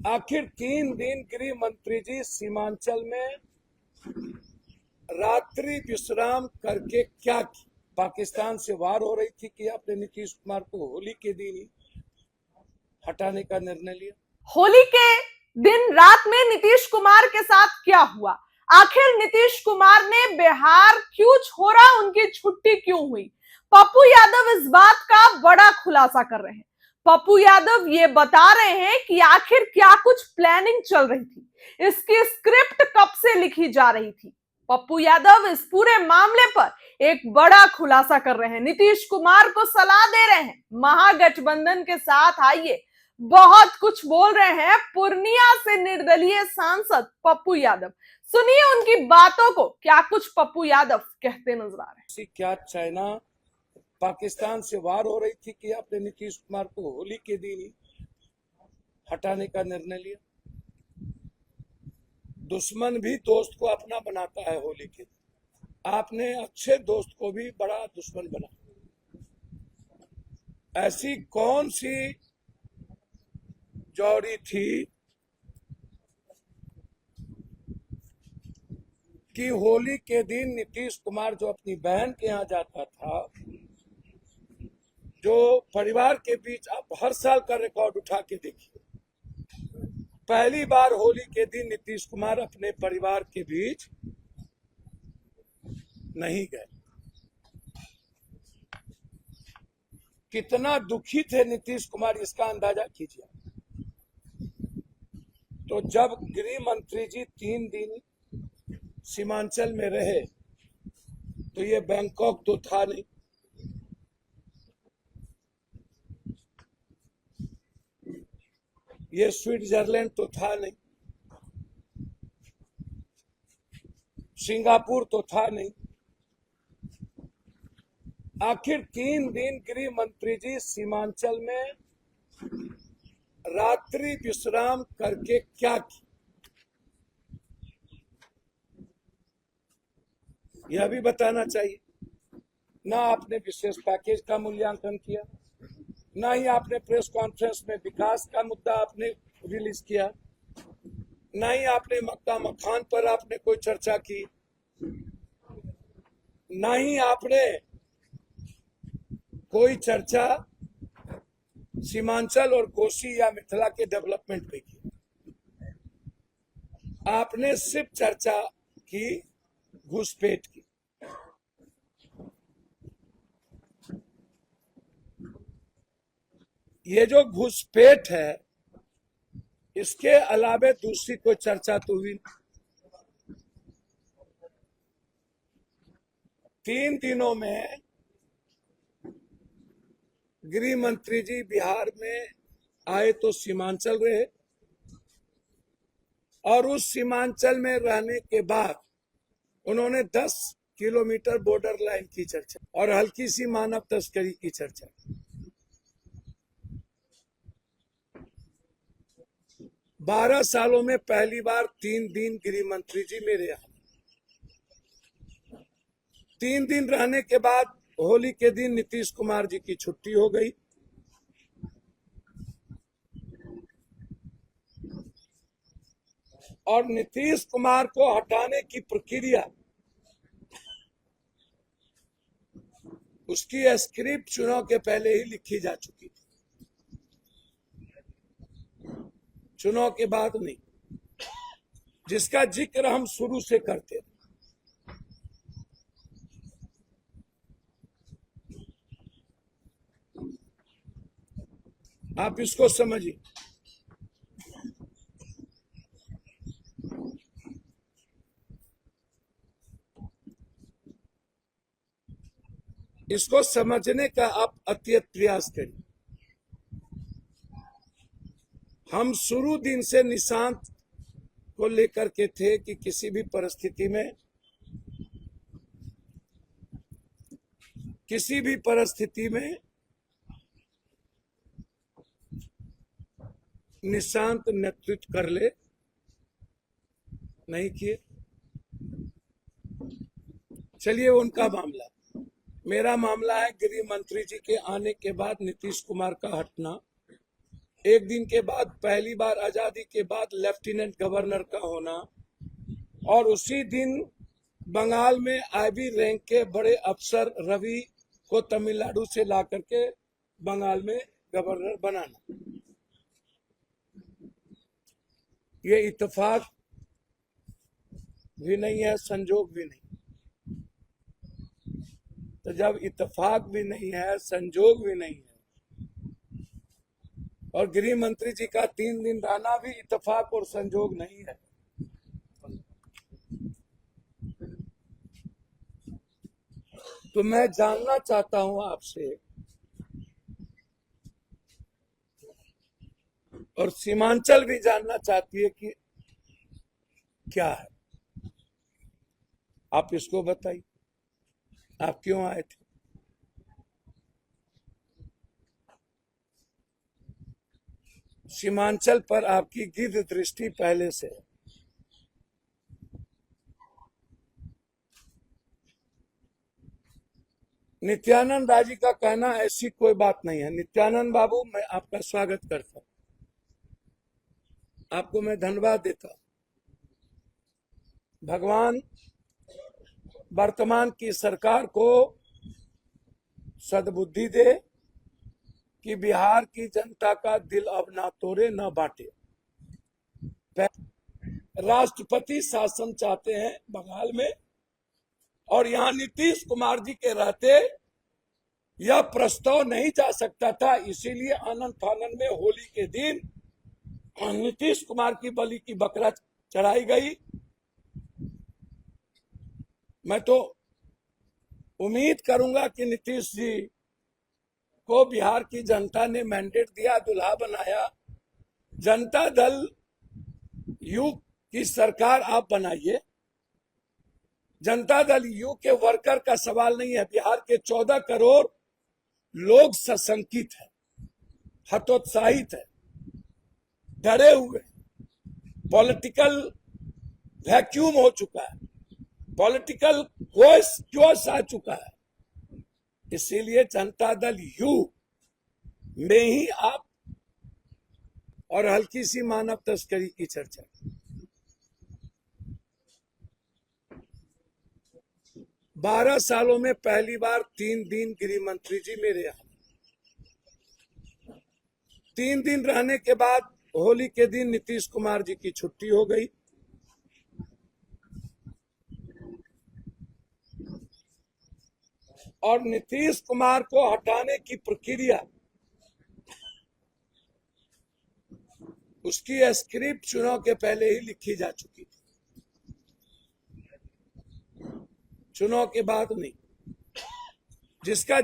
आखिर 3 दिन गृह मंत्री जी सीमांचल में रात्रि विश्राम करके क्या की? पाकिस्तान से वार हो रही थी कि आपने नीतीश कुमार को होली के दिन ही हटाने का निर्णय लिया? होली के दिन रात में नीतीश कुमार के साथ क्या हुआ? आखिर नीतीश कुमार ने बिहार क्यों छोड़ा? उनकी छुट्टी क्यों हुई? पप्पू यादव इस बात का बड़ा खुलासा कर रहे हैं। पप्पू यादव ये बता रहे हैं कि आखिर क्या कुछ प्लानिंग चल रही थी, इसकी स्क्रिप्ट कब से लिखी जा रही थी। पप्पू यादव इस पूरे मामले पर एक बड़ा खुलासा कर रहे हैं, नीतीश कुमार को सलाह दे रहे हैं, महागठबंधन के साथ आइए, बहुत कुछ बोल रहे हैं पूर्णिया से निर्दलीय सांसद पप्पू यादव। सुनिए उनकी बातों को, क्या कुछ पप्पू यादव कहते नजर आ रहे हैं। क्या चाइना पाकिस्तान से वार हो रही थी कि आपने नीतीश कुमार को होली के दिन ही हटाने का निर्णय लिया? दुश्मन भी दोस्त को अपना बनाता है होली के दिन। आपने अच्छे दोस्त को भी बड़ा दुश्मन बना। ऐसी कौन सी जौड़ी थी कि होली के दिन नीतीश कुमार जो अपनी बहन के यहाँ जाता था, जो परिवार के बीच आप हर साल का रिकॉर्ड उठा के देखिए, पहली बार होली के दिन नीतीश कुमार अपने परिवार के बीच नहीं गए। कितना दुखी थे नीतीश कुमार, इसका अंदाजा कीजिए। तो जब गृह मंत्री जी 3 दिन सीमांचल में रहे तो ये बैंकॉक तो था नहीं, ये स्विट्जरलैंड तो था नहीं, सिंगापुर तो था नहीं। आखिर 3 दिन गृह मंत्री जी सीमांचल में रात्रि विश्राम करके क्या की? यह भी बताना चाहिए। ना आपने विशेष पैकेज का मूल्यांकन किया, ना ही आपने प्रेस कॉन्फ्रेंस में विकास का मुद्दा आपने रिलीज किया, ना ही आपने मक्का मखान पर आपने कोई चर्चा की, ना ही आपने कोई चर्चा सीमांचल और कोसी या मिथिला के डेवलपमेंट पे की। आपने सिर्फ चर्चा की घुसपैठ की। ये जो घुसपैठ है, इसके अलावे दूसरी कोई चर्चा तो हुई। 3 दिनों में गृह मंत्री जी बिहार में आए तो सीमांचल रहे, और उस सीमांचल में रहने के बाद उन्होंने 10 किलोमीटर बॉर्डर लाइन की चर्चा और हल्की सी मानव तस्करी की चर्चा। 12 सालों में पहली बार 3 दिन गृह मंत्री जी मेरे यहाँ। 3 दिन रहने के बाद होली के दिन नीतीश कुमार जी की छुट्टी हो गई। और नीतीश कुमार को हटाने की प्रक्रिया, उसकी स्क्रिप्ट चुनाव के पहले ही लिखी जा चुकी थी, चुनाव के बाद नहीं, जिसका जिक्र हम शुरू से करते थे। आप इसको समझिए। इसको समझने का आप अत्यंत प्रयास करिए। हम शुरू दिन से निशांत को लेकर के थे कि किसी भी परिस्थिति में निशांत नेतृत्व कर ले, नहीं किए। चलिए उनका मामला, मेरा मामला है गृह मंत्री जी के आने के बाद नीतीश कुमार का हटना। एक दिन के बाद पहली बार आजादी के बाद लेफ्टिनेंट गवर्नर का होना और उसी दिन बंगाल में आईबी रैंक के बड़े अफसर रवि को तमिलनाडु से ला करके बंगाल में गवर्नर बनाना, ये इत्तेफाक भी नहीं है, संजोग भी नहीं। तो जब इत्तेफाक भी नहीं है, संजोग भी नहीं है, और गृह मंत्री जी का 3 दिन रहना भी इत्तेफाक और संजोग नहीं है, तो मैं जानना चाहता हूं आपसे, और सीमांचल भी जानना चाहती है कि क्या है। आप इसको बताइए, आप क्यों आए थे? सीमांचल पर आपकी गिद्ध दृष्टि पहले से है। नित्यानंद राय जी का कहना ऐसी कोई बात नहीं है। नित्यानंद बाबू, मैं आपका स्वागत करता हूं, आपको मैं धन्यवाद देता हूं। भगवान वर्तमान की सरकार को सद्बुद्धि दे कि बिहार की जनता का दिल अब ना तोड़े ना बांटे। राष्ट्रपति शासन चाहते हैं बंगाल में, और यहां नीतीश कुमार जी के रहते यह प्रस्ताव नहीं जा सकता था, इसीलिए आनंद फानन में होली के दिन नीतीश कुमार की बलि की बकरा चढ़ाई गई। मैं तो उम्मीद करूंगा कि नीतीश जी को बिहार की जनता ने मैंडेट दिया, दुल्हा बनाया, जनता दल यू की सरकार आप बनाइए। जनता दल यू के वर्कर का सवाल नहीं है, बिहार के 14 करोड़ लोग सशंकित है, हतोत्साहित है, डरे हुए, पॉलिटिकल वैक्यूम हो चुका है, पॉलिटिकल जोश आ चुका है। इसीलिए जनता दल यू में ही आप और हल्की सी मानव तस्करी की चर्चा। 12 सालों में पहली बार 3 दिन गृह मंत्री जी मेरे यहाँ, 3 दिन रहने के बाद होली के दिन नीतीश कुमार जी की छुट्टी हो गई। और नीतीश कुमार को हटाने की प्रक्रिया, उसकी स्क्रिप्ट चुनाव के पहले ही लिखी जा चुकी थी, चुनाव के बाद नहीं, जिसका